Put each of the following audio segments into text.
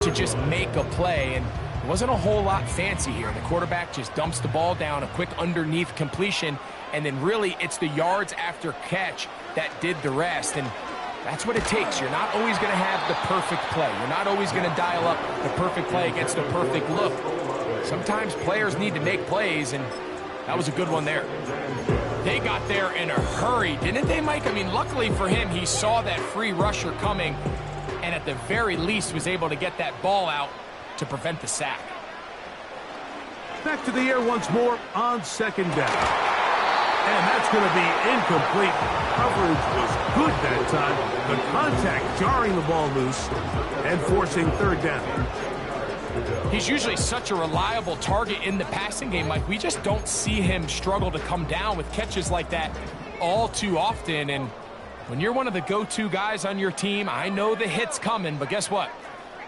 to just make a play, and it wasn't a whole lot fancy here. The quarterback just dumps the ball down, a quick underneath completion, and then really it's the yards after catch that did the rest. And that's what it takes. You're not always going to have the perfect play. You're not always going to dial up the perfect play against the perfect look. Sometimes players need to make plays, and that was a good one there. They got there in a hurry, didn't they, Mike? I mean, luckily for him, he saw that free rusher coming, and at the very least was able to get that ball out to prevent the sack. Back to the air once more on second down. And that's going to be incomplete. Coverage was good that time. The contact jarring the ball loose and forcing third down. He's usually such a reliable target in the passing game, Mike. We just don't see him struggle to come down with catches like that all too often. And when you're one of the go-to guys on your team, I know the hit's coming, but guess what?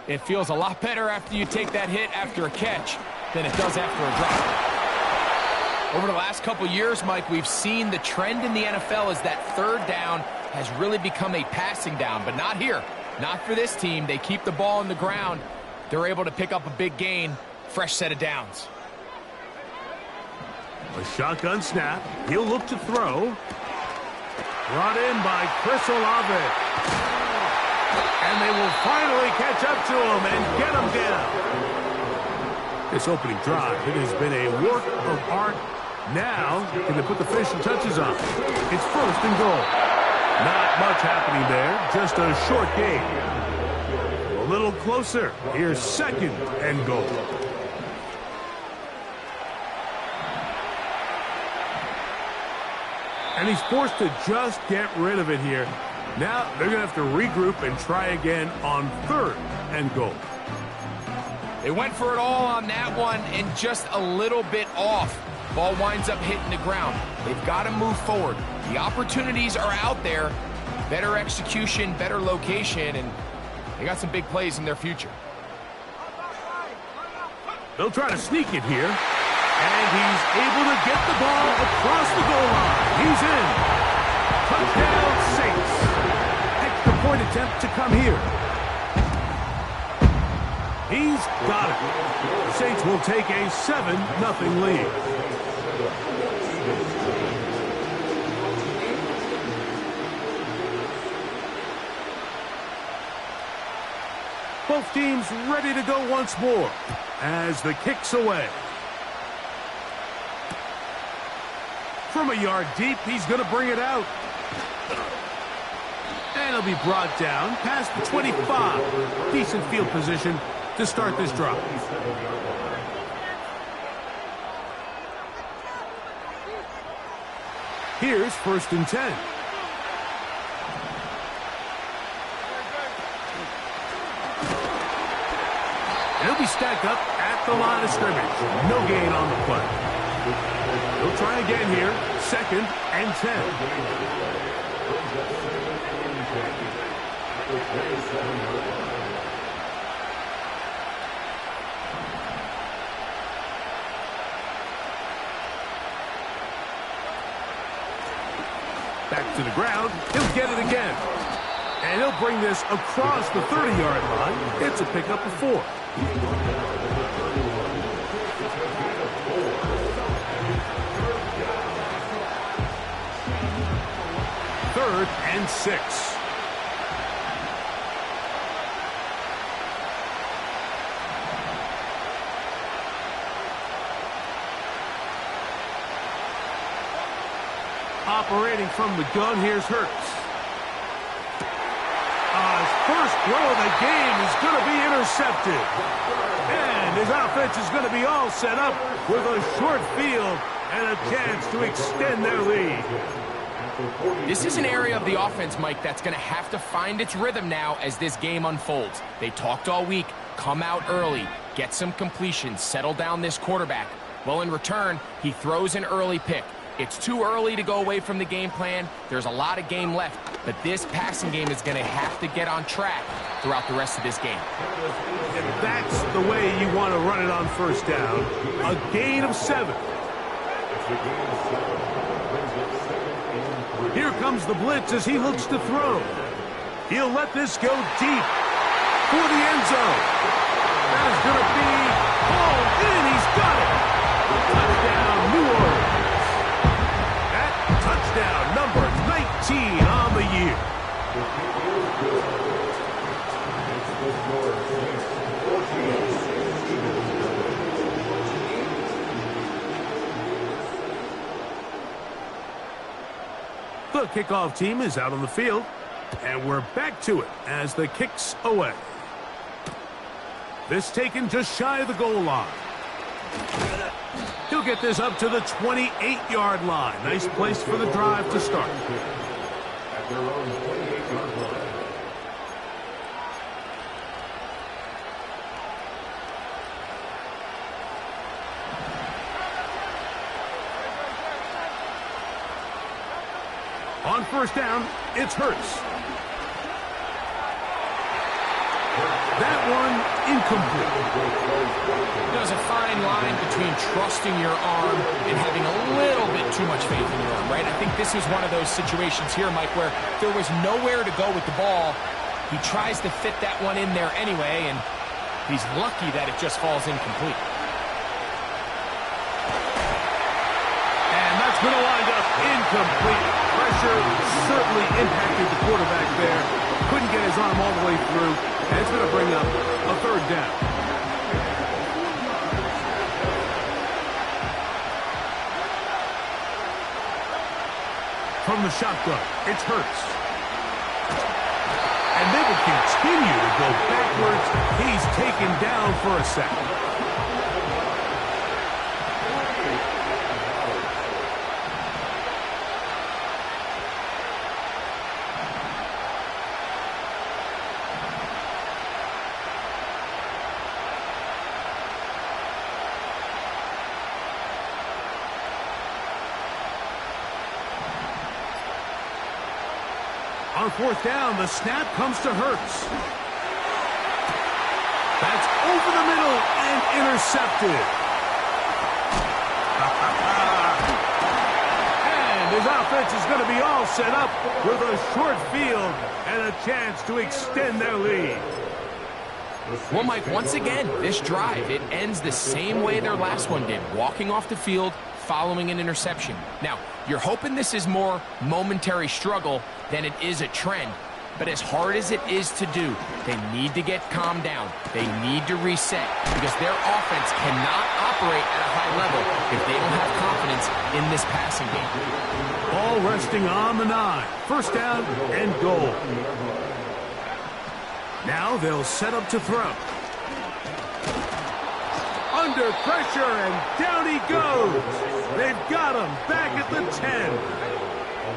It feels a lot better after you take that hit after a catch than it does after a drop. Over the last couple years, Mike, we've seen the trend in the NFL is that third down has really become a passing down, but not here. Not for this team. They keep the ball on the ground. They're able to pick up a big gain. Fresh set of downs. A shotgun snap. He'll look to throw. Brought in by Chris Olave. And they will finally catch up to him and get him down. This opening drive, it has been a work of art. Now, can they put the finishing touches on? It's first and goal. Not much happening there, just a short gain. A little closer. Here's second and goal. And he's forced to just get rid of it here. Now they're going to have to regroup and try again on third and goal. They went for it all on that one and just a little bit off. Ball winds up hitting the ground. They've got to move forward. The opportunities are out there. Better execution, better location, and they got some big plays in their future. They'll try to sneak it here. And he's able to get the ball across the goal line. He's in. Touchdown, Saints. Extra point attempt to come here. He's got it. The Saints will take a 7-0 lead. Both teams ready to go once more as the kick's away. From a yard deep, he's going to bring it out. And he'll be brought down past the 25. Decent field position to start this drive. Here's first and 10. He'll be stacked up at the line of scrimmage. No gain on the play. He'll try again here. Second and 10. Back to the ground. He'll get it again. And he'll bring this across the 30-yard line. It's a pickup of 4. Third and 6. Operating from the gun, here's Hurts. His first throw of the game is going to be intercepted. And his offense is going to be all set up with a short field and a chance to extend their lead. This is an area of the offense, Mike, that's going to have to find its rhythm now as this game unfolds. They talked all week, come out early, get some completions, settle down this quarterback. Well, in return, he throws an early pick. It's too early to go away from the game plan. There's a lot of game left, but this passing game is going to have to get on track throughout the rest of this game. And that's the way you want to run it on first down. A gain of 7. Here comes the blitz as he looks to throw. He'll let this go deep for the end zone. The kickoff team is out on the field, and we're back to it as the kick's away. This taken just shy of the goal line. He'll get this up to the 28-yard line. Nice place for the drive to start. On first down, it's Hurts. That one incomplete. There's a fine line between trusting your arm and having a little bit too much faith in your arm, right? I think this is one of those situations here, Mike, where there was nowhere to go with the ball. He tries to fit that one in there anyway, and he's lucky that it just falls incomplete. And that's going to wind up incomplete. Pressure certainly impacted the quarterback there. Couldn't get his arm all the way through. And it's going to bring up a third down. From the shotgun, it's Hurts. And they will continue to go backwards. He's taken down for a second. On fourth down, the snap comes to Hurts. That's over the middle and intercepted. And his offense is going to be all set up with a short field and a chance to extend their lead. Well, Mike, once again, this drive, it ends the same way their last one did, walking off the field, following an interception. Now, you're hoping this is more momentary struggle than it is a trend. But as hard as it is to do, they need to get calmed down. They need to reset because their offense cannot operate at a high level if they don't have confidence in this passing game. Ball resting on the 9. First down and goal. Now they'll set up to throw. Under pressure, and down he goes. They've got him back at the 10. A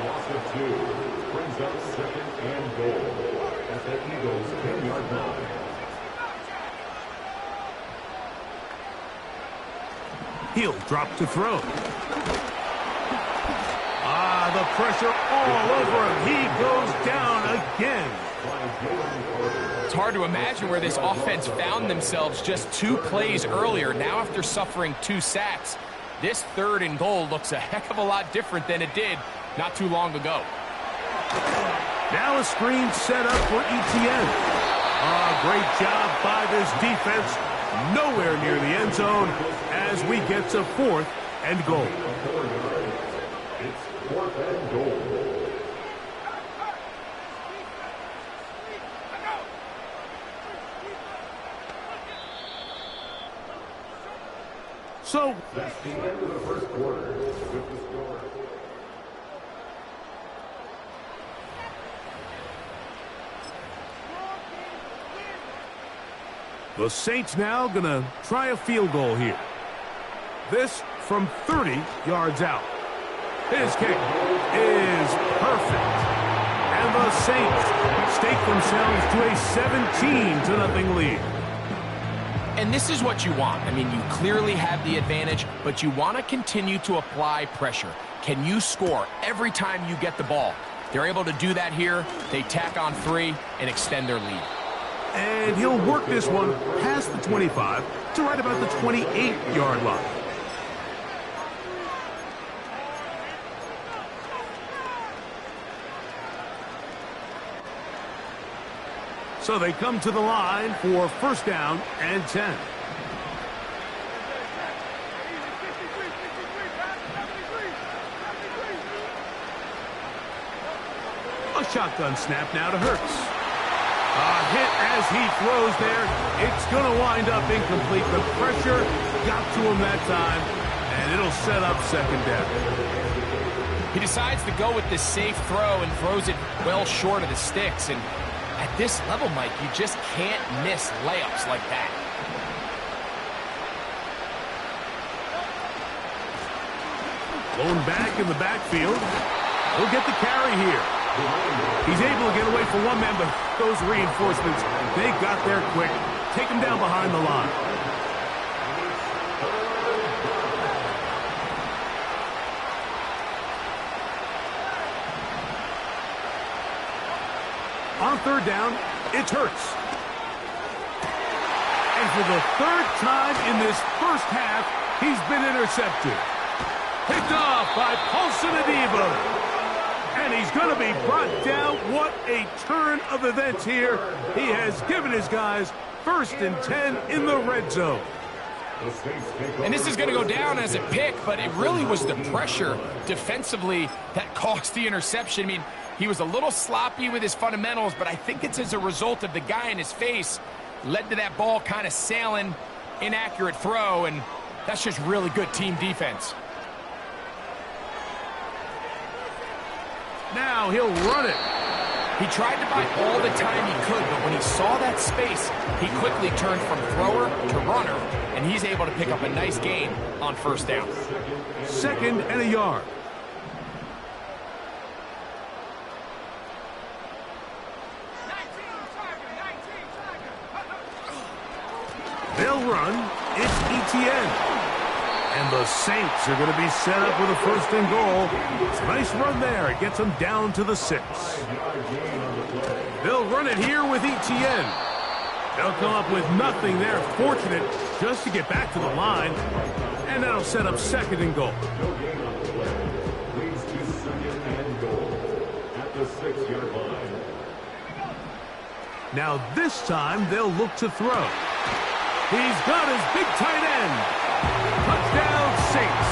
loss of 2 brings up second and goal at the Eagles' 10-yard line. He'll drop to throw. The pressure all over him. He goes down again. It's hard to imagine where this offense found themselves just 2 plays earlier. Now after suffering 2 sacks, this third and goal looks a heck of a lot different than it did not too long ago. Now a screen set up for Etienne. Great job by this defense. Nowhere near the end zone as we get to 4th and goal. It's 4th and goal. So That's the end of the first quarter with the score. the Saints now going to try a field goal here. This from 30 yards out. His kick is perfect. And the Saints stake themselves to a 17-0 lead. And this is what you want. I mean, you clearly have the advantage, but you want to continue to apply pressure. Can you score every time you get the ball? They're able to do that here. They tack on 3 and extend their lead. And he'll work this one past the 25 to right about the 28-yard line. So they come to the line for first down and 10. A shotgun snap now to Hurts. A hit as he throws there. It's going to wind up incomplete. The pressure got to him that time, and it'll set up second down. He decides to go with this safe throw and throws it well short of the sticks. And at this level, Mike, you just can't miss layups like that. Blown back in the backfield. He'll get the carry here. He's able to get away from one man, but those reinforcements, they got there quick. Take him down behind the line. On third down, it's Hurts. And for the third time in this first half, he's been intercepted. Picked off by Paulson Adebo. And he's going to be brought down. What a turn of events here. He has given his guys 1st and 10 in the red zone. And this is going to go down as a pick, but it really was the pressure defensively that caused the interception. I mean, he was a little sloppy with his fundamentals, but I think it's as a result of the guy in his face led to that ball kind of sailing, inaccurate throw, and that's just really good team defense. Now he'll run it. He tried to buy all the time he could, but when he saw that space, he quickly turned from thrower to runner, and he's able to pick up a nice gain on first down. 2nd and a yard. They'll run. It's Etienne. And the Saints are going to be set up with a 1st and goal. It's a nice run there. It gets them down to the 6. They'll run it here with Etienne. They'll come up with nothing there. Fortunate just to get back to the line. And that'll set up 2nd and goal. Leads to 2nd and goal at the 6-yard line. Now this time they'll look to throw. He's got his big tight end. Touchdown, Saints.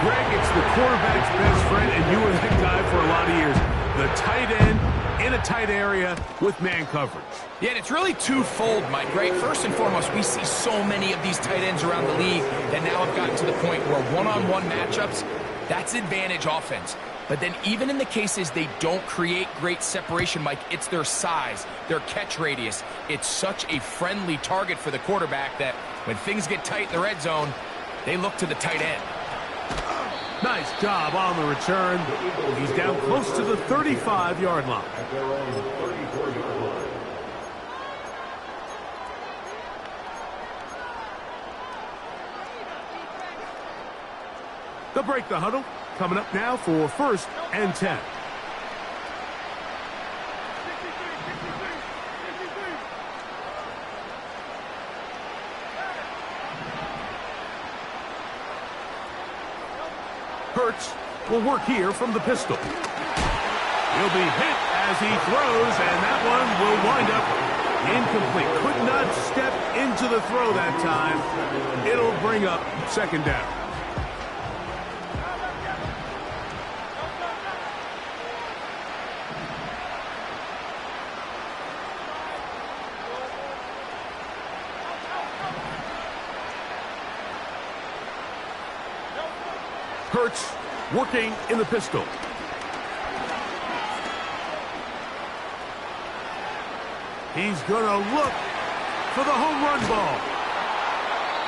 Greg, it's the quarterback's best friend, and you were that guy for a lot of years. The tight end in a tight area with man coverage. Yeah, and it's really twofold, Mike, right? First and foremost, we see so many of these tight ends around the league that now have gotten to the point where one-on-one matchups, that's advantage offense. But then even in the cases they don't create great separation, Mike, it's their size, their catch radius. It's such a friendly target for the quarterback that when things get tight in the red zone, they look to the tight end. Nice job on the return. He's down close to the 35-yard line. At their own 34-yard line. They'll break the huddle. Coming up now for 1st and 10. Hurts will work here from the pistol. He'll be hit as he throws, and that one will wind up incomplete. Could not step into the throw that time. It'll bring up 2nd down. Hurts working in the pistol. He's going to look for the home run ball.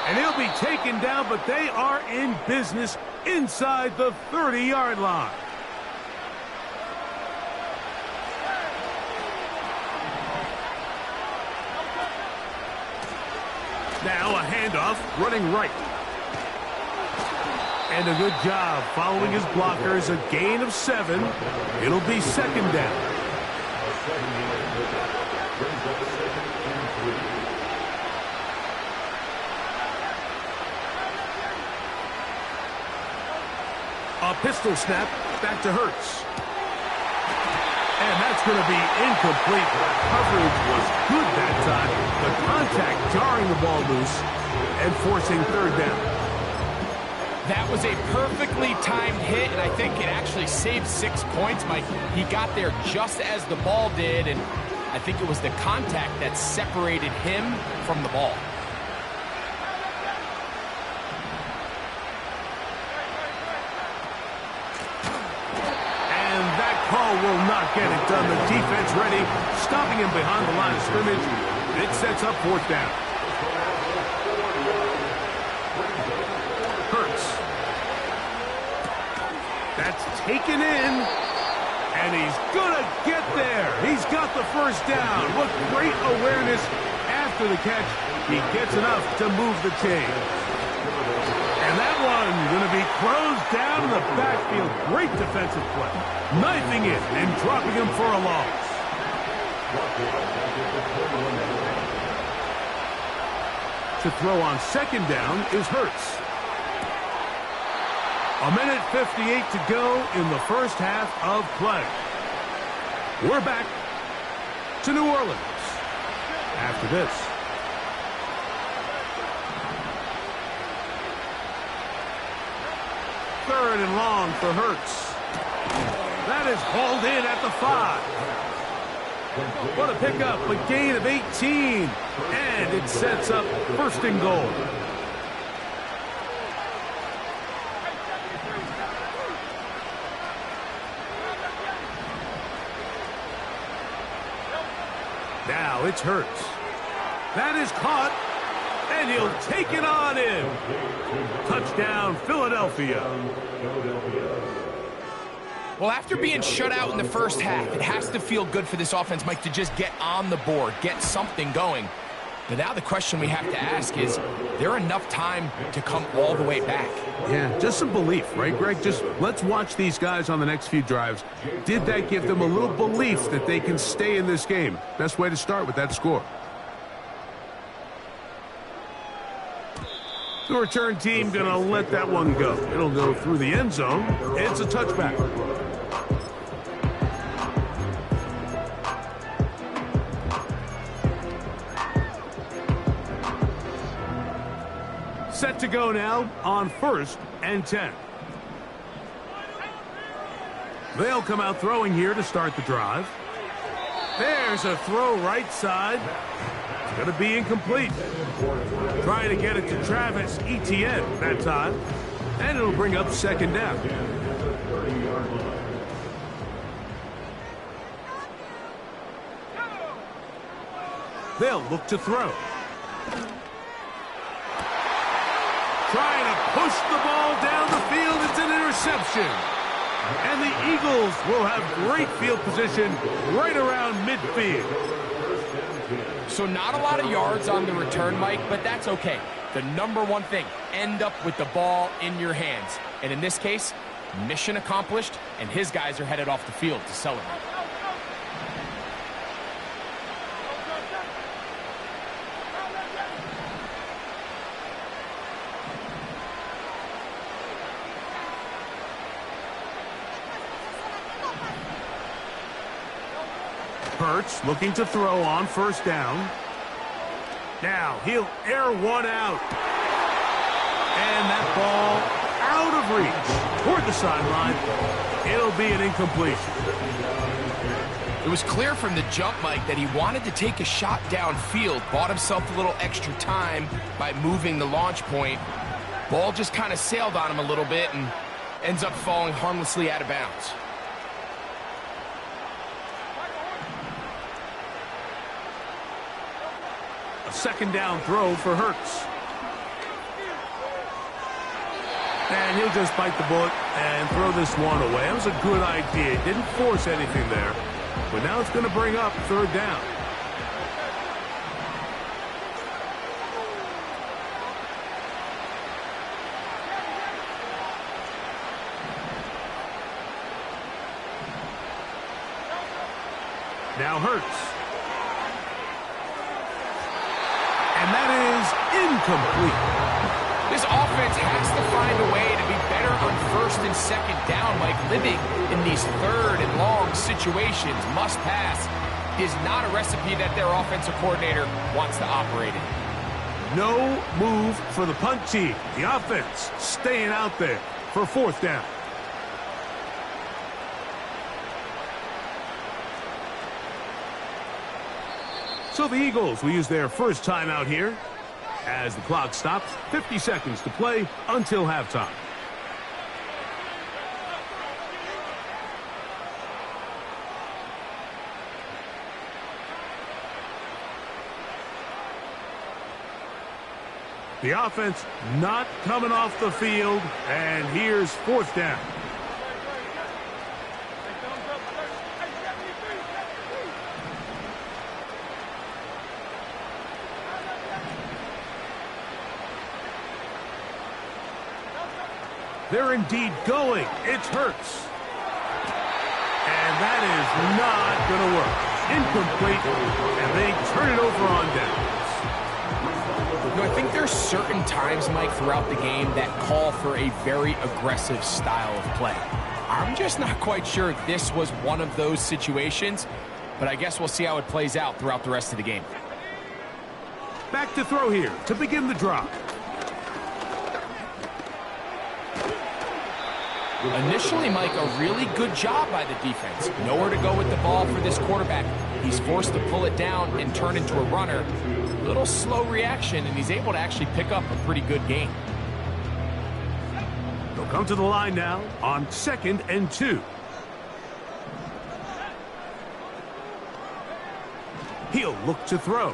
And he'll be taken down, but they are in business inside the 30-yard line. Now a handoff running right. And a good job following his blockers. A gain of 7. It'll be 2nd down. A pistol snap back to Hurts. And that's going to be incomplete. Coverage was good that time. The contact jarring the ball loose and forcing 3rd down. That was a perfectly timed hit, and I think it actually saved 6 points, Mike. He got there just as the ball did, and I think it was the contact that separated him from the ball. will not get it done. The defense ready, stopping him behind the line of scrimmage. It sets up fourth down. Hurts. That's taken in, and he's going to get there. He's got the first down. What great awareness after the catch. He gets enough to move the chain. And that one going to be closed down in the backfield. Great defensive play. Knifing it and dropping him for a loss. To throw on second down is Hurts. A minute 58 to go in the first half of play. We're back to New Orleans after this. Third and long for Hurts. That is hauled in at the 5. What a pickup, a gain of 18. And it sets up first and goal. Now it's Hurts. That is caught, and he'll take it on in. Touchdown, Philadelphia. Well, after being shut out in the first half, it has to feel good for this offense, Mike, to just get on the board, get something going. But now the question we have to ask is there enough time to come all the way back? Yeah, just some belief, right, Greg? Just let's watch these guys on the next few drives. Did that give them a little belief that they can stay in this game? Best way to start with that score. The return team going to let that one go. It'll go through the end zone. It's a touchback. Set to go now on 1st and 10. They'll come out throwing here to start the drive. There's a throw right side. It's going to be incomplete. Trying to get it to Travis Etienne that time. And it'll bring up second down. They'll look to throw. Trying to push the ball down the field. It's an interception. And the Eagles will have great field position right around midfield. So not a lot of yards on the return, Mike, but that's okay. The number one thing, end up with the ball in your hands. And in this case, mission accomplished, and his guys are headed off the field to celebrate. Hurts looking to throw on first down. Now he'll air one out. And that ball out of reach toward the sideline. It'll be an incompletion. It was clear from the jump, Mike, that he wanted to take a shot downfield, bought himself a little extra time by moving the launch point. Ball just kind of sailed on him a little bit and ends up falling harmlessly out of bounds. A second down throw for Hurts. And he'll just bite the bullet and throw this one away. That was a good idea. He didn't force anything there. But now it's going to bring up third down. Now Hurts. And that is incomplete. This offense has to find a way to be better on first and second down, Mike. Living in these third and long situations, must pass, is not a recipe that their offensive coordinator wants to operate in. No move for the punt team. The offense staying out there for fourth down. So the Eagles will use their first timeout here as the clock stops. 50 seconds to play until halftime. The offense not coming off the field, and here's fourth down. They're indeed going. It's Hurts. And that is not going to work. Incomplete, and they turn it over on downs. You know, I think there's certain times, Mike, throughout the game that call for a very aggressive style of play. I'm just not quite sure if this was one of those situations, but I guess we'll see how it plays out throughout the rest of the game. Back to throw here to begin the drop. Initially, Mike, a really good job by the defense. Nowhere to go with the ball for this quarterback. He's forced to pull it down and turn into a runner. A little slow reaction, and he's able to actually pick up a pretty good gain. They'll come to the line now on 2nd and 2. He'll look to throw.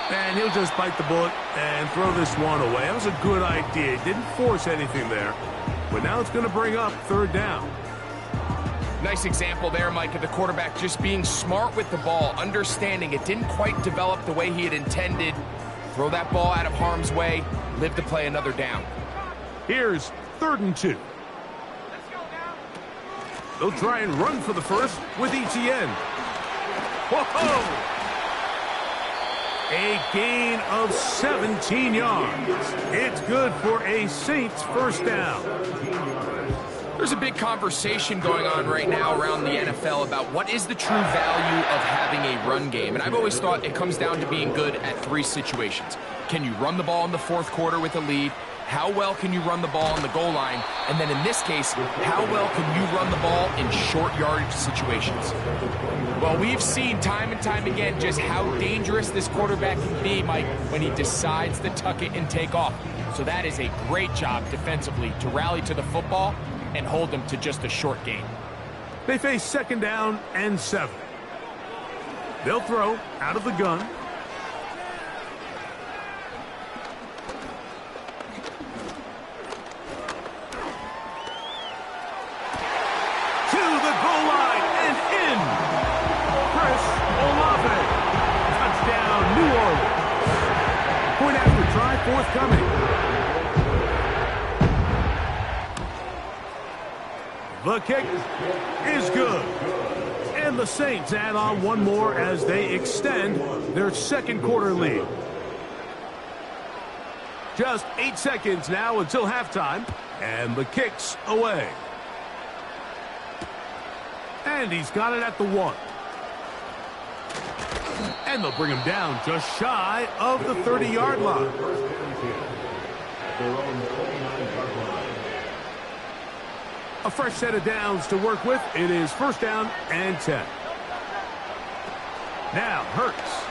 And he'll just bite the bullet and throw this one away. That was a good idea. Didn't force anything there. But now it's going to bring up 3rd down. Nice example there, Mike, of the quarterback just being smart with the ball, understanding it didn't quite develop the way he had intended. Throw that ball out of harm's way, live to play another down. Here's 3rd and 2. They'll try and run for the first with ETN. Whoa! A gain of 17 yards. It's good for a Saints first down. There's a big conversation going on right now around the NFL about what is the true value of having a run game. And I've always thought it comes down to being good at 3 situations. Can you run the ball in the 4th quarter with a lead? How well can you run the ball on the goal line? And then in this case, how well can you run the ball in short yardage situations? Well, we've seen time and time again just how dangerous this quarterback can be, Mike, when he decides to tuck it and take off. So that is a great job defensively to rally to the football and hold them to just a short gain. They face 2nd down and 7. They'll throw out of the gun. Forthcoming. The kick is good. And the Saints add on one more as they extend their 2nd quarter lead. Just 8 seconds now until halftime, and the kick's away. And he's got it at the 1. And they'll bring him down just shy of the 30-yard line. A fresh set of downs to work with. It is 1st down and 10. Now Hurts.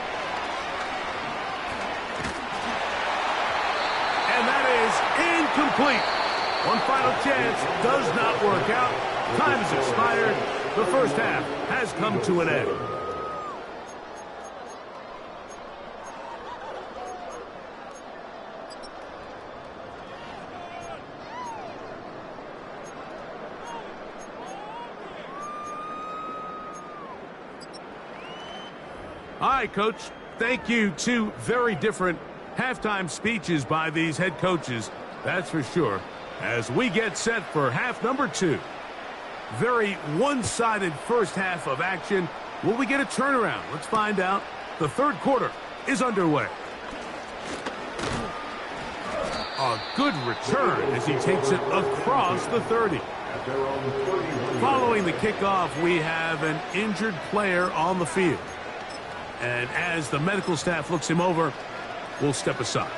And that is incomplete. One final chance does not work out. Time has expired. The first half has come to an end. All right, Coach. Thank you. 2 very different halftime speeches by these head coaches. That's for sure. As we get set for half number 2. Very one-sided first half of action. Will we get a turnaround? Let's find out. The 3rd quarter is underway. A good return as he takes it across the 30. Following the kickoff, we have an injured player on the field. And as the medical staff looks him over, we'll step aside.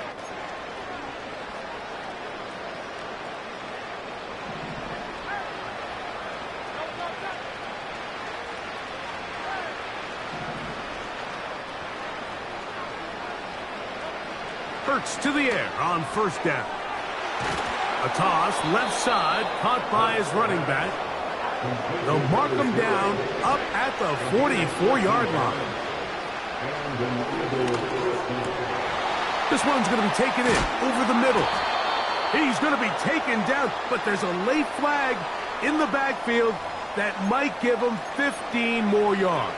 Hurts to the air on 1st down. A toss left side caught by his running back. They'll mark him down up at the 44-yard line. And an Eagles first down. This one's going to be taken in over the middle. He's going to be taken down, but there's a late flag in the backfield that might give him 15 more yards.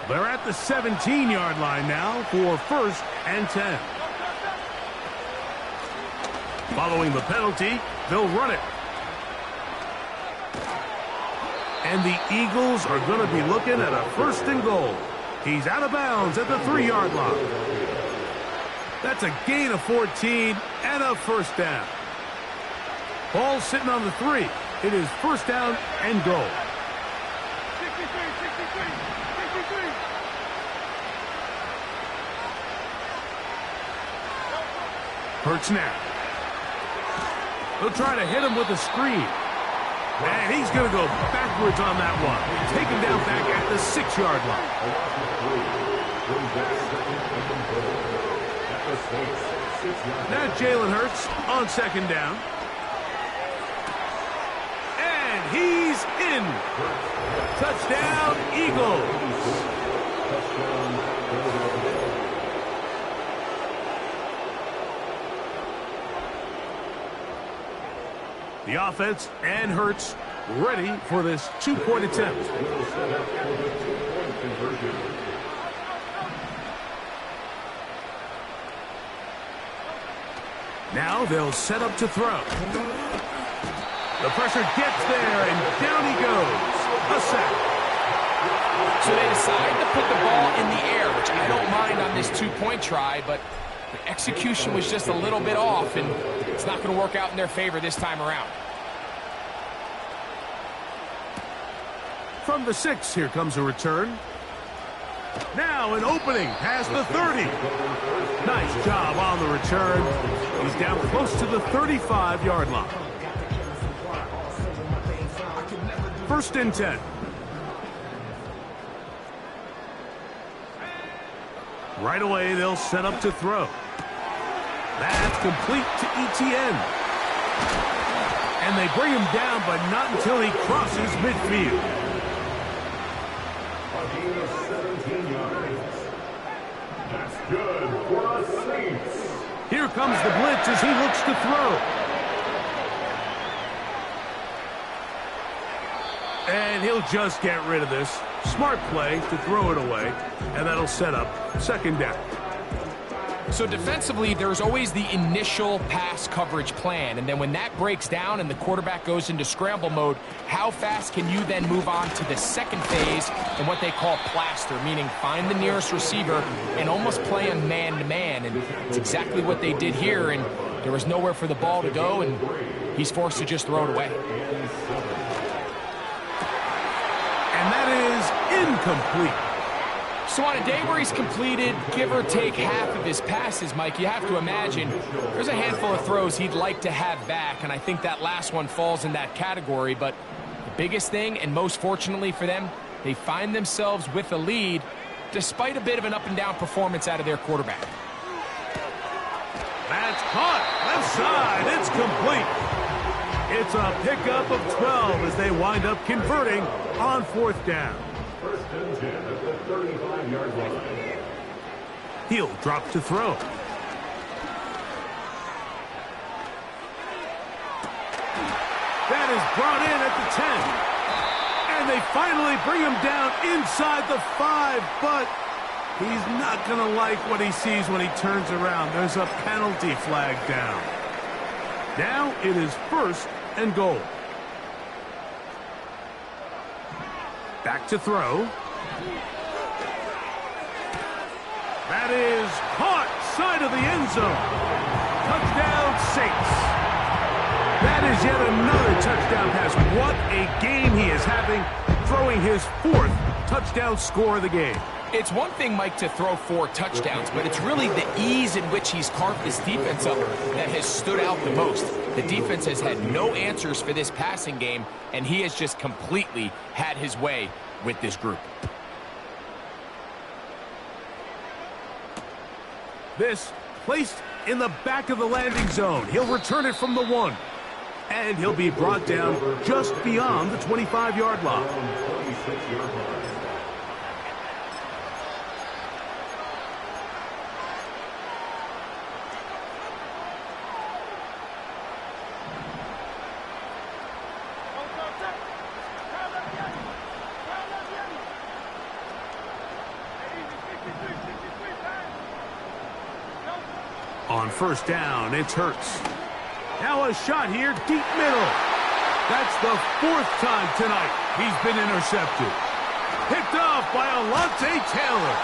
They're at the 17-yard line now for 1st and 10. Following the penalty, they'll run it. And the Eagles are going to be looking at a 1st and goal. He's out of bounds at the 3-yard line. That's a gain of 14 and a 1st down. Ball sitting on the 3. It is 1st down and goal. Hurts now. They'll try to hit him with a screen. And he's going to go backwards on that one. Taken down back at the 6-yard line. Now Jalen Hurts on 2nd down. And he's in. Touchdown, Eagles. The offense and Hurts ready for this 2-point attempt. Now they'll set up to throw. The pressure gets there, and down he goes. A sack. So they decide to put the ball in the air, which I don't mind on this 2-point try, but the execution was just a little bit off, and it's not going to work out in their favor this time around. From the 6, here comes a return. Now an opening past the 30. Nice job on the return. He's down close to the 35-yard line. 1st and 10. Right away, they'll set up to throw. That's complete to ETN. And they bring him down, but not until he crosses midfield. A gain of 17 yards. That's good for the Saints. Here comes the blitz as he looks to throw. And he'll just get rid of this. Smart play to throw it away. And that'll set up 2nd down. So defensively, there's always the initial pass coverage plan. And then when that breaks down and the quarterback goes into scramble mode, how fast can you then move on to the 2nd phase and what they call plaster, meaning find the nearest receiver and almost play him man-to-man. And it's exactly what they did here. And there was nowhere for the ball to go, and he's forced to just throw it away. And that is incomplete. So on a day where he's completed, give or take half of his passes, Mike, you have to imagine there's a handful of throws he'd like to have back, and I think that last one falls in that category. But the biggest thing, and most fortunately for them, they find themselves with a lead despite a bit of an up-and-down performance out of their quarterback. That's caught. Left side. It's complete. It's a pickup of 12 as they wind up converting on 4th down. 1st and 10 at the 35-yard line. He'll drop to throw. That is brought in at the 10. And they finally bring him down inside the 5, but he's not going to like what he sees when he turns around. There's a penalty flag down. Now it is 1st and goal. Back to throw. That is caught side of the end zone. Touchdown, Saints. That is yet another touchdown pass. What a game he is having, throwing his 4th touchdown score of the game. It's one thing, Mike, to throw 4 touchdowns, but it's really the ease in which he's carved this defense up that has stood out the most. The defense has had no answers for this passing game, and he has just completely had his way with this group. This placed in the back of the landing zone. He'll return it from the 1. And he'll be brought down just beyond the 25-yard line. On first down, it's Hurts. Now a shot here, deep middle. That's the 4th time tonight he's been intercepted. Picked off by Alontae Taylor.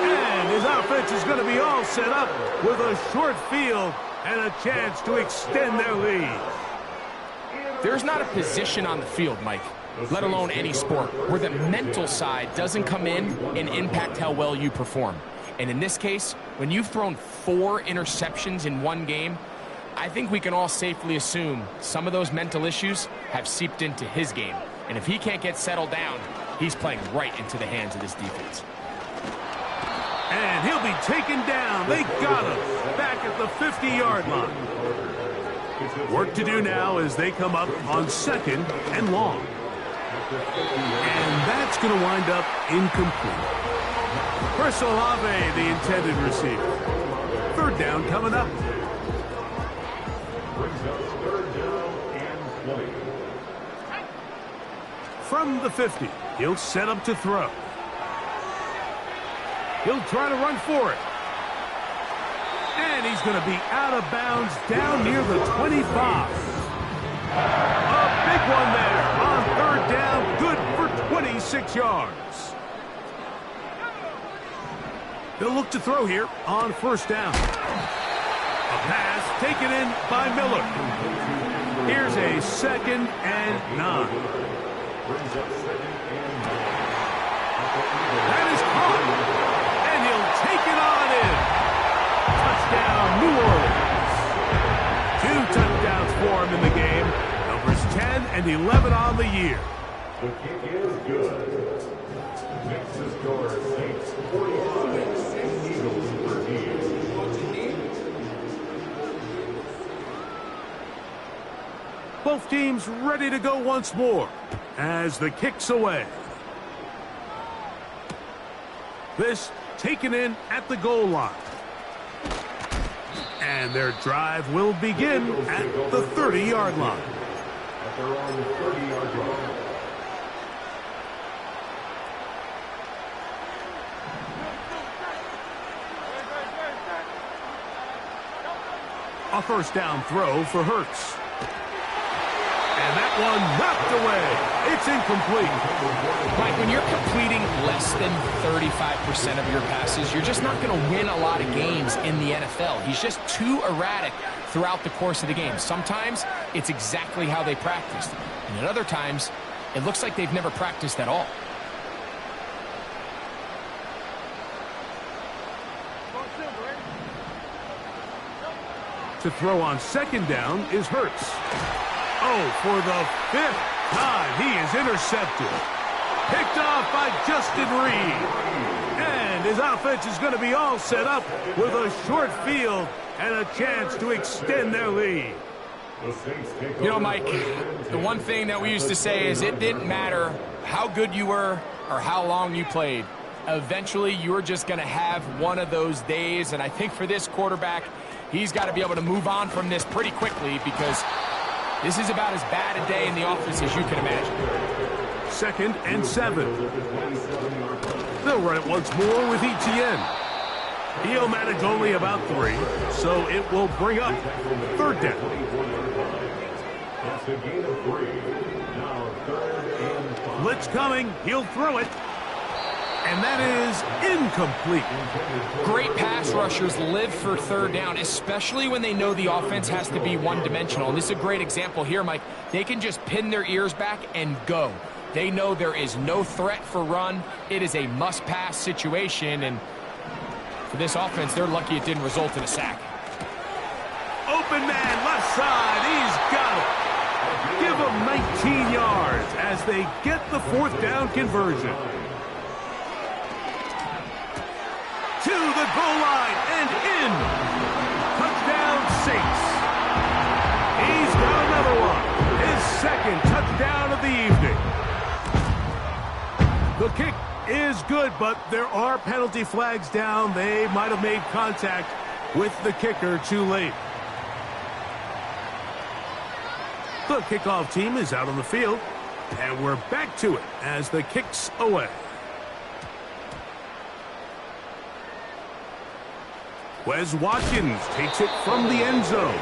And his offense is going to be all set up with a short field and a chance to extend their lead. There's not a position on the field, Mike, let alone any sport, where the mental side doesn't come in and impact how well you perform. And in this case, when you've thrown 4 interceptions in one game, I think we can all safely assume some of those mental issues have seeped into his game. And if he can't get settled down, he's playing right into the hands of this defense. And he'll be taken down. They got him back at the 50-yard line. Work to do now as they come up on 2nd and long. And that's going to wind up incomplete. Chris Olave, the intended receiver. 3rd down coming up. From the 50, he'll set up to throw. He'll try to run for it. And he's going to be out of bounds down near the 25. A big one there on 3rd down, good for 26 yards. They'll look to throw here on 1st down. A pass taken in by Miller. Here's a 2nd and 9. That is caught. And he'll take it on in. Touchdown, New Orleans. 2 touchdowns for him in the game. Numbers 10 and 11 on the year. The kick is good. Next to score, Saints 46 and Eagles 13. Both teams ready to go once more as the kick's away. This taken in at the goal line. And their drive will begin at the 30-yard line. At their own 30-yard line. A 1st down throw for Hurts. And that one knocked away. It's incomplete. Mike, when you're completing less than 35% of your passes, you're just not going to win a lot of games in the NFL. He's just too erratic throughout the course of the game. Sometimes it's exactly how they practiced. And at other times, it looks like they've never practiced at all. To throw on 2nd down is Hurts. Oh, for the 5th time, he is intercepted. Picked off by Justin Reed. And his offense is going to be all set up with a short field and a chance to extend their lead. You know, Mike, the one thing that we used to say is it didn't matter how good you were or how long you played. Eventually, you were just going to have one of those days. And I think for this quarterback, he's got to be able to move on from this pretty quickly because this is about as bad a day in the office as you can imagine. 2nd and 7. They'll run it once more with Etienne. He'll manage only about 3, so it will bring up 3rd down. That's a gain of 3. Now 3rd and 5. Blitz coming. He'll throw it. And that is incomplete. Great pass rushers live for 3rd down, especially when they know the offense has to be one-dimensional. And this is a great example here, Mike. They can just pin their ears back and go. They know there is no threat for run. It is a must-pass situation, and for this offense, they're lucky it didn't result in a sack. Open man, left side. He's got it. Give them 19 yards as they get the 4th down conversion. To the goal line and in. Touchdown, Saints. He's got another one. second touchdown of the evening. The kick is good, but there are penalty flags down. They might have made contact with the kicker too late. The kickoff team is out on the field, and we're back to it as the kick's away. Wes Watkins takes it from the end zone.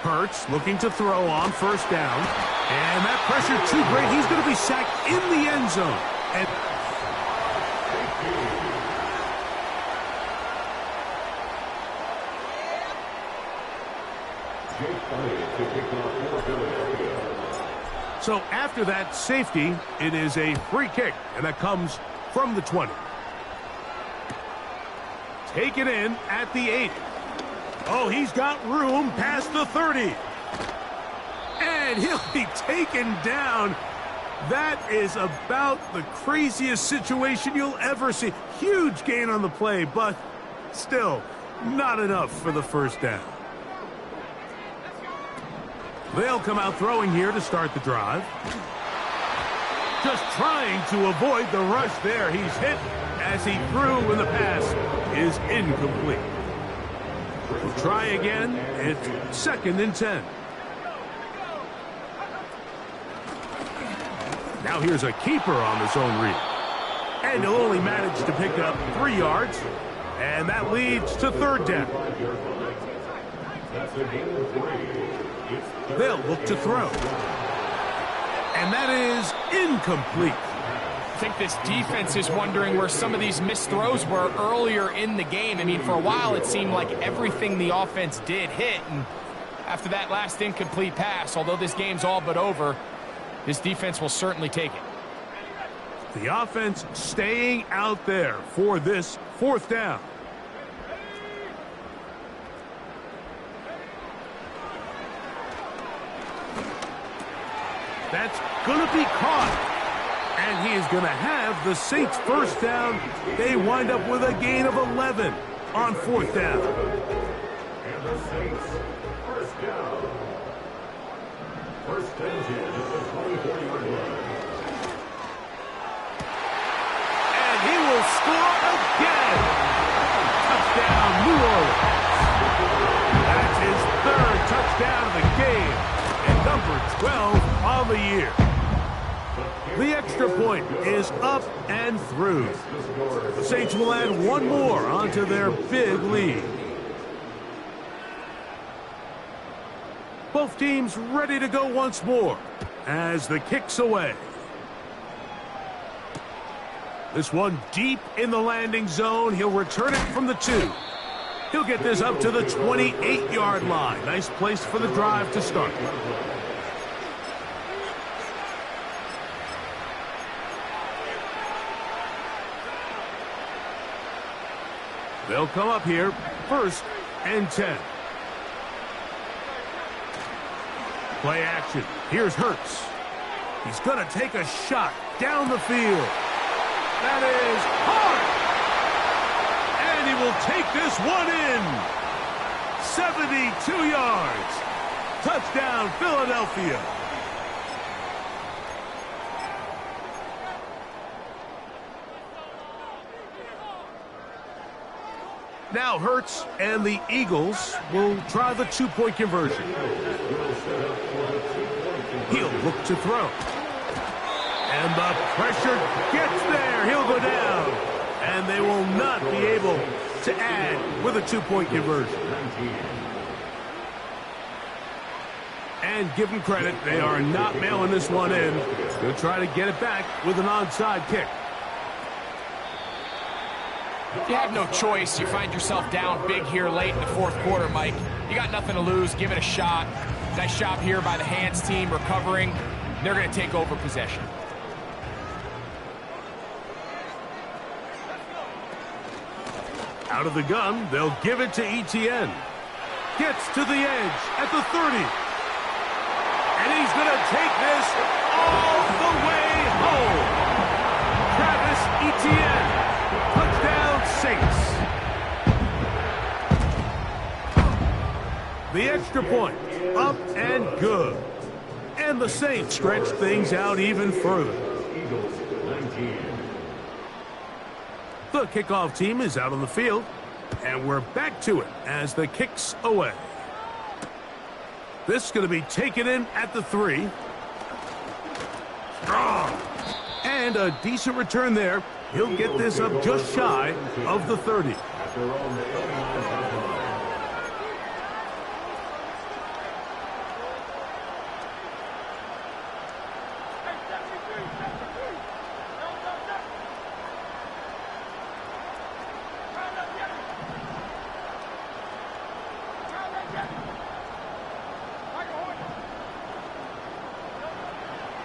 Hurts looking to throw on first down. And that pressure too great. He's going to be sacked in the end zone. And so after that safety, it is a free kick, and that comes from the 20. Take it in at the 8. Oh, he's got room past the 30. And he'll be taken down. That is about the craziest situation you'll ever see. Huge gain on the play, but still not enough for the first down. They'll come out throwing here to start the drive. Just trying to avoid the rush there. He's hit as he threw when the pass is incomplete. We'll try again. It's 2nd and 10. Now here's a keeper on the zone read. And he'll only manage to pick up 3 yards. And that leads to 3rd down. They'll look to throw. And that is incomplete. I think this defense is wondering where some of these missed throws were earlier in the game. I mean, for a while it seemed like everything the offense did hit. And after that last incomplete pass, although this game's all but over, this defense will certainly take it. The offense staying out there for this 4th down. That's going to be caught. And he is going to have the Saints first down. They wind up with a gain of 11 on 4th down. And the Saints first down. First and 10 at the 24-yard line. And he will score again. Touchdown, New Orleans. That's his 3rd touchdown of the game. And number 12 on the year. The extra point is up and through. The Saints will add 1 more onto their big lead. Both teams ready to go once more as the kick's away. This one deep in the landing zone. He'll return it from the 2. He'll get this up to the 28-yard line. Nice place for the drive to start. They'll come up here, 1st and 10. Play action. Here's Hurts. He's going to take a shot down the field. That is hard. And he will take this one in. 72 yards. Touchdown, Philadelphia. Now Hurts and the Eagles will try the 2-point conversion. He'll look to throw. And the pressure gets there. He'll go down. And they will not be able to add with a 2-point conversion. And give them credit, they are not mailing this one in. They'll try to get it back with an onside kick. You have no choice. You find yourself down big here late in the 4th quarter, Mike. You got nothing to lose. Give it a shot. Nice job here by the hands team recovering. They're going to take over possession. Out of the gun, they'll give it to Etienne. Gets to the edge at the 30. And he's going to take this all the way home. Travis Etienne. Touchdown, Saints. The extra point, up and good. And the Saints stretch things out even further. The kickoff team is out on the field, and we're back to it as the kick's away. This is going to be taken in at the 3. Strong. And a decent return there. He'll get this up just shy of the 30.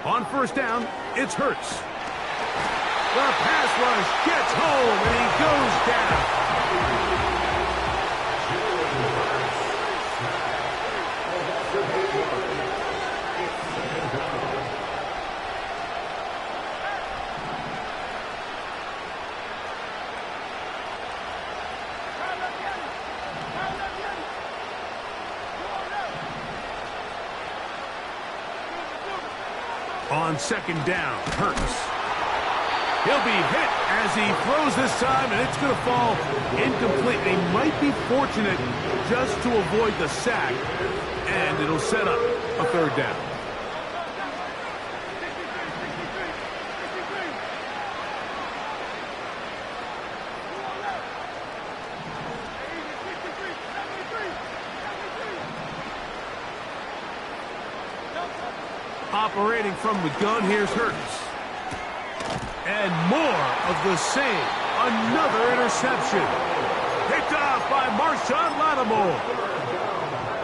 On first down, it's Hurts. The pass rush gets home, and he goes down. On second down, Hurts. He'll be hit as he throws this time, and it's going to fall incomplete. He might be fortunate just to avoid the sack, and it'll set up a third down. Operating from the gun, here's Hurts. And more of the same. Another interception. Picked off by Marshawn Lattimore.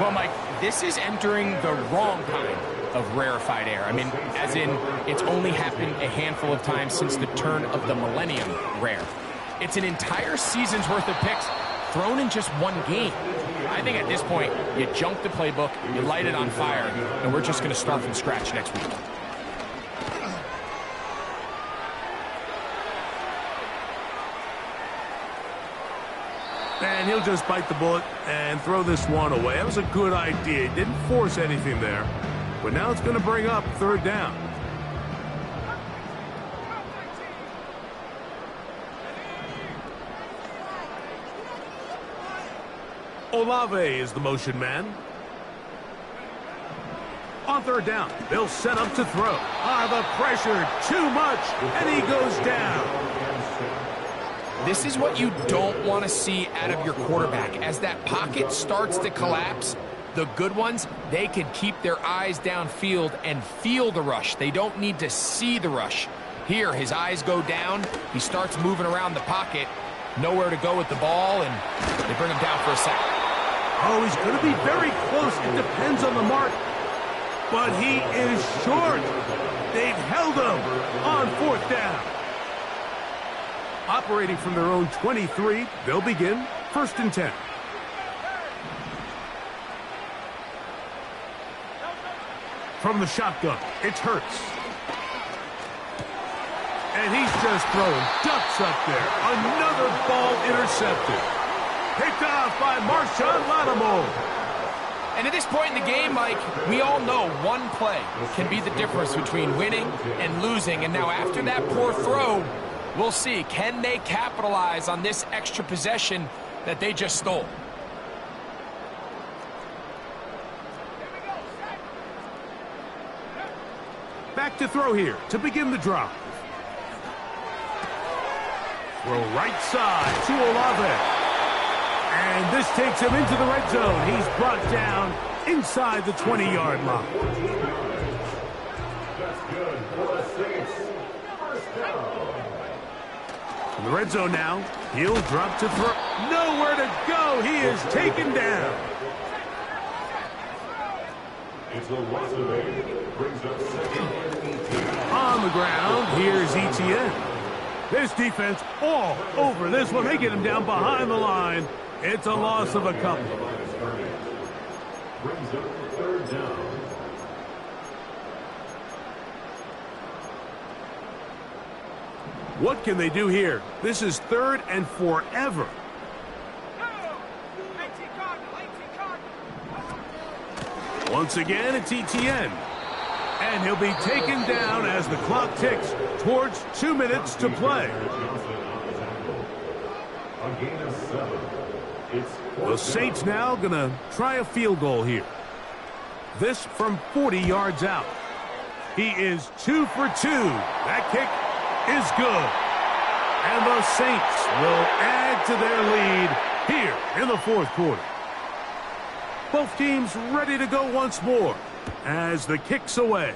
Well, Mike, this is entering the wrong kind of rarefied air. I mean, as in, it's only happened a handful of times since the turn of the millennium rare. It's an entire season's worth of picks thrown in just one game. I think at this point, you junk the playbook, you light it on fire, and we're just going to start from scratch next week. And he'll just bite the bullet and throw this one away. That was a good idea. Didn't force anything there. But now it's going to bring up third down. Olave is the motion man. On third down, they'll set up to throw. The pressure, too much, and he goes down. This is what you don't want to see out of your quarterback. As that pocket starts to collapse, the good ones, they can keep their eyes downfield and feel the rush. They don't need to see the rush. Here, his eyes go down. He starts moving around the pocket. Nowhere to go with the ball, and they bring him down for a sack. Oh, he's going to be very close. It depends on the mark. But he is short. They've held him on fourth down. Operating from their own 23, they'll begin first and 10. From the shotgun, it's Hurts. And he's just throwing ducks up there. Another ball intercepted. Picked off by Marshawn Lattimore. And at this point in the game, Mike, we all know one play can be the difference between winning and losing. And now after that poor throw, we'll see, can they capitalize on this extra possession that they just stole? Back to throw here to begin the drive. Throw right side to Olave. And this takes him into the red zone. He's brought down inside the 20-yard line. That's good for the Saints. First down. In the red zone now, he'll drop to throw. Nowhere to go. He is taken down. It's a loss of 8. Brings up second and 18. On the ground, here's Etienne. This defense all over this one. They get him down behind the line. It's a loss of a couple. Brings up the third down. What can they do here? This is third and forever. Once again, it's Etienne. And he'll be taken down as the clock ticks towards 2 minutes to play. A gain of 7. It's The Saints now going to try a field goal here. This from 40 yards out. He is 2 for 2. That kick is good. And the Saints will add to their lead here in the fourth quarter. Both teams ready to go once more as the kick's away.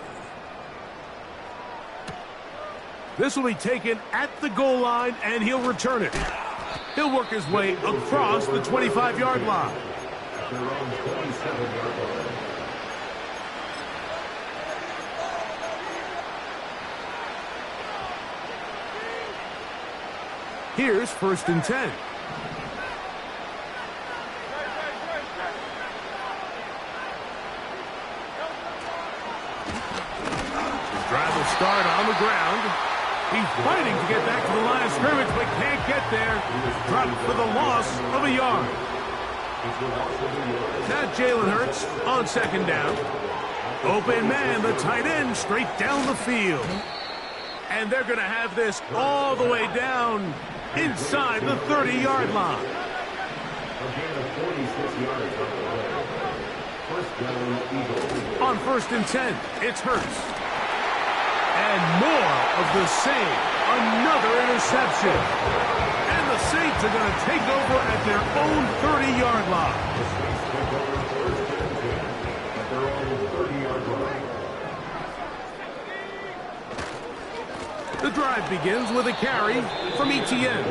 This will be taken at the goal line, and he'll return it. He'll work his way across the 25-yard line. their own 27-yard line. Here's 1st and 10. Drive will start on the ground. He's fighting to get back to the line of scrimmage, but can't get there. Dropped for the loss of a yard. Now Jalen Hurts on 2nd down. Open man, the tight end, straight down the field. And they're going to have this all the way down inside the 30-yard line. A gain of 46 yards on the play. First down, Eagles. On 1st and 10, it's Hurts. And more of the same. Another interception. And the Saints are going to take over at their own 30-yard line. The Saints take over 1st and 10 at their own 30-yard line. The drive begins with a carry from Etienne.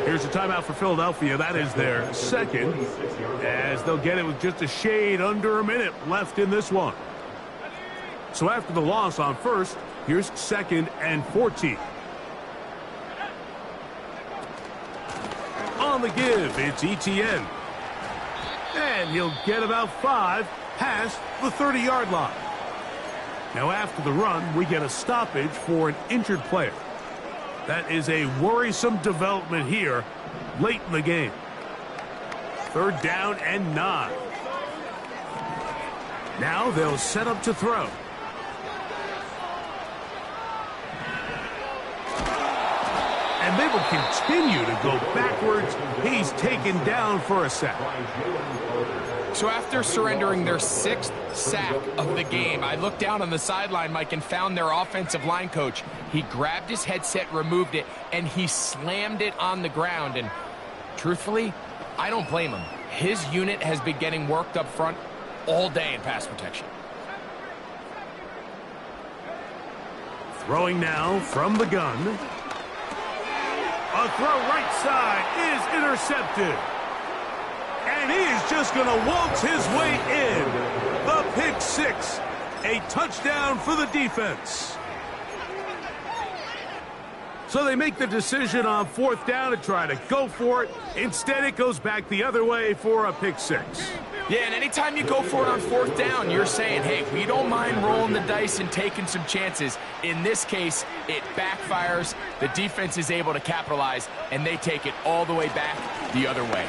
Here's a timeout for Philadelphia. That is their second, as they'll get it with just a shade under a minute left in this one. So after the loss on 1st, here's 2nd and 14. On the give, it's Etienne. And he'll get about 5 past the 30-yard line. Now after the run, we get a stoppage for an injured player. That is a worrisome development here late in the game. 3rd down and 9. Now they'll set up to throw. And they will continue to go backwards. He's taken down for a sack. So after surrendering their 6th sack of the game, I looked down on the sideline, Mike, and found their offensive line coach. He grabbed his headset, removed it, and he slammed it on the ground. And truthfully, I don't blame him. His unit has been getting worked up front all day in pass protection. Throwing now from the gun. A throw right side is intercepted. And he is just going to waltz his way in. The pick 6. A touchdown for the defense. So they make the decision on 4th down to try to go for it. Instead, it goes back the other way for a pick 6. Yeah, and anytime you go for it on 4th down, you're saying, hey, we don't mind rolling the dice and taking some chances. In this case, it backfires. The defense is able to capitalize, and they take it all the way back the other way.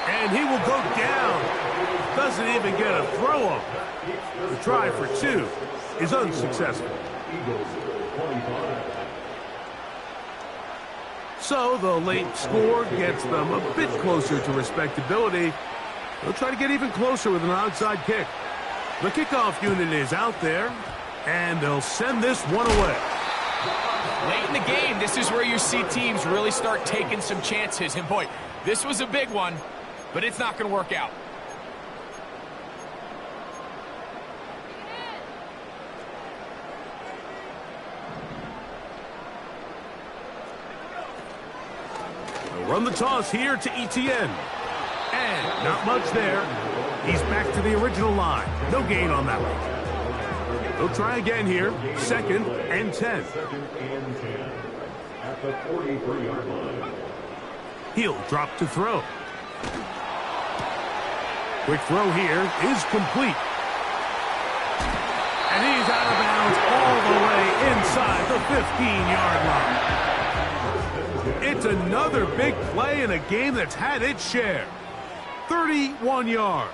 And he will go down. Doesn't even get a throw up. The try for 2 is unsuccessful. So the late score gets them a bit closer to respectability. They'll try to get even closer with an onside kick. The kickoff unit is out there, and they'll send this one away. Late in the game, this is where you see teams really start taking some chances. And boy, this was a big one, but it's not going to work out. They'll run the toss here to Etienne. And not much there. He's back to the original line. No gain on that one. He'll try again here. 2nd and 10. 2nd and 10 at the 43-yard line. He'll drop to throw. Quick throw here is complete. And he's out of bounds all the way inside the 15-yard line. It's another big play in a game that's had its share. 31 yards.